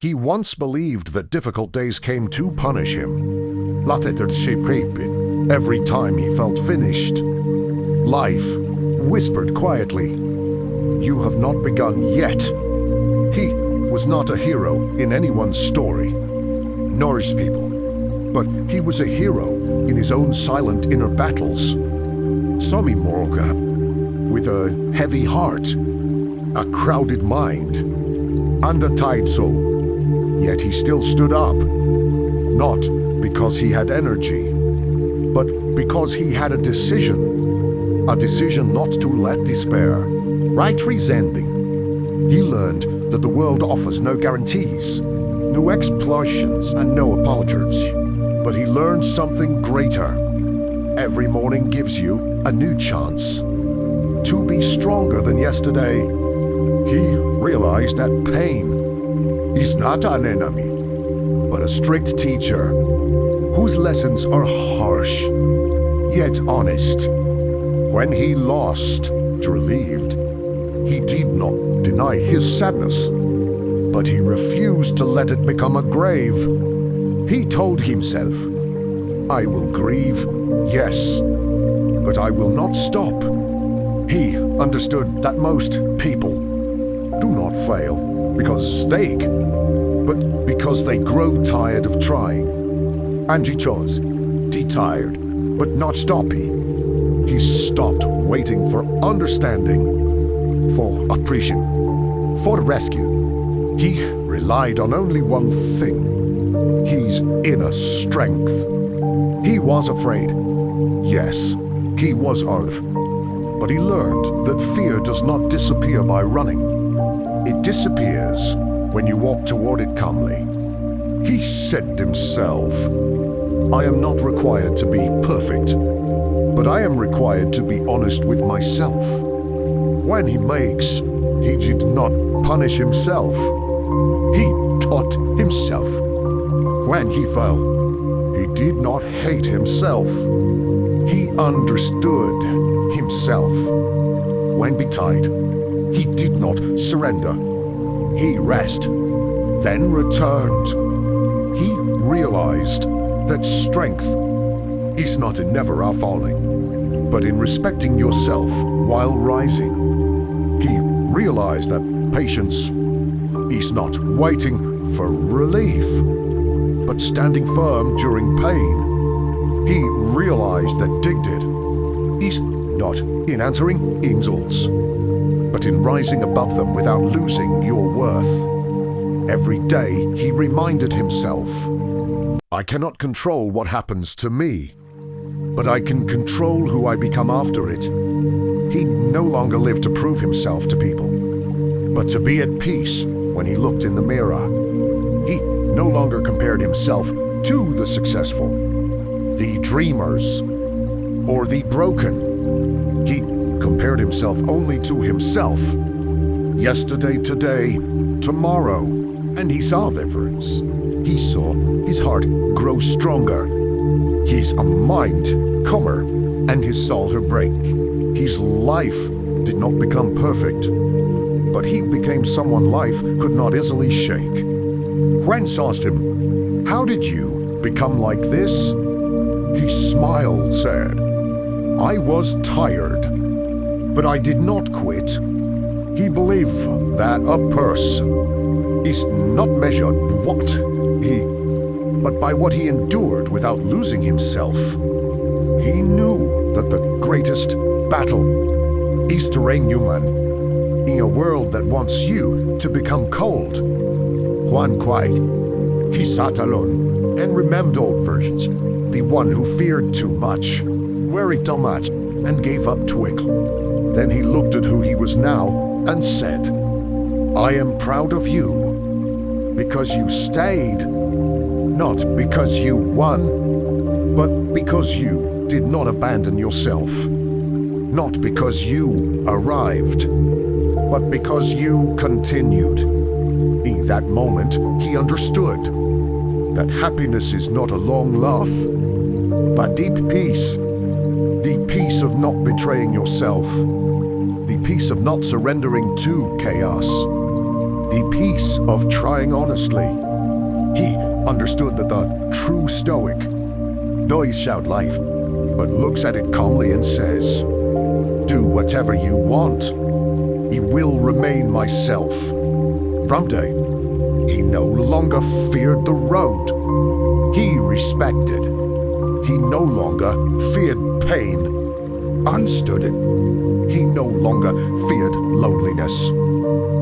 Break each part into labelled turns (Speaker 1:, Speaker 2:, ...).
Speaker 1: He once believed that difficult days came to punish him. Every time he felt finished. Life whispered quietly, "You have not begun yet." He was not a hero in anyone's story, Norse people, but he was a hero in his own silent inner battles. Sami Morga, with a heavy heart, a crowded mind, and a tired soul. Yet he still stood up, not because he had energy, but because he had a decision not to let despair, right resenting. He learned that the world offers no guarantees, no explosions, and no apologies. But he learned something greater. Every morning gives you a new chance to be stronger than yesterday. He realized that pain is not an enemy, but a strict teacher whose lessons are harsh, yet honest. When he lost, relieved, he did not deny his sadness, but he refused to let it become a grave. He told himself, "I will grieve, yes, but I will not stop." He understood that most people do not fail because but because they grow tired of trying. And he chose, tired, but not stoppy. He stopped waiting for understanding, for attrition, for rescue. He relied on only one thing, his inner strength. He was afraid. Yes, he was hard, but he learned that fear does not disappear by running. It disappears when you walk toward it calmly. He said to himself, "I am not required to be perfect, but I am required to be honest with myself." When he makes, he did not punish himself. He taught himself. When he fell, he did not hate himself. He understood himself. When betide, he did not surrender. He rested, then returned. He realized that strength is not in never falling, but in respecting yourself while rising. He realized that patience is not waiting for relief, but standing firm during pain. He realized that dignity is not in answering insults, but in rising above them without losing your worth. Every day he reminded himself, "I cannot control what happens to me, but I can control who I become after it." He no longer lived to prove himself to people, but to be at peace when he looked in the mirror. He no longer compared himself to the successful, the dreamers, or the broken. He compared himself only to himself. Yesterday, today, tomorrow, and he saw the difference. He saw his heart grow stronger, his mind calmer, and his soul her break. His life did not become perfect, but he became someone life could not easily shake. When asked him, "How did you become like this?" He smiled, said, "I was tired, but I did not quit." He believed that a person is not measured but by what he endured without losing himself. He knew that the greatest battle is to reign human in a world that wants you to become cold. Juan cried. He sat alone and remembered old versions, the one who feared too much, worried too much, and gave up twinkle. Then he looked at who he was now and said, "I am proud of you because you stayed, not because you won, but because you did not abandon yourself, not because you arrived, but because you continued." In that moment, he understood that happiness is not a long laugh, but deep peace, the peace of not betraying yourself, the peace of not surrendering to chaos, the peace of trying honestly. He understood that the true Stoic does shout life, but looks at it calmly and says, "Do whatever you want. He will remain myself." From day, he no longer feared the road. He respected. He no longer feared pain. Understood it. He no longer feared loneliness.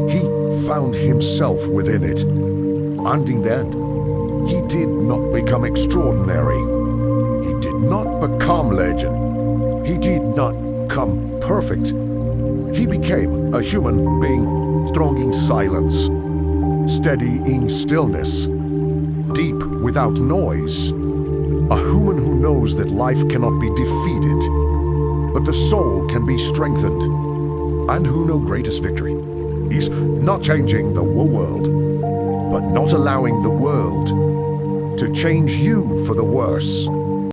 Speaker 1: He found himself within it. And in the end, he did not become extraordinary. He did not become legend. He did not become perfect. He became a human being, strong in silence, steady in stillness, deep without noise. A human who knows that life cannot be defeated, but the soul can be strengthened, and who know greatest victory is not changing the whole world, but not allowing the world to change you for the worse.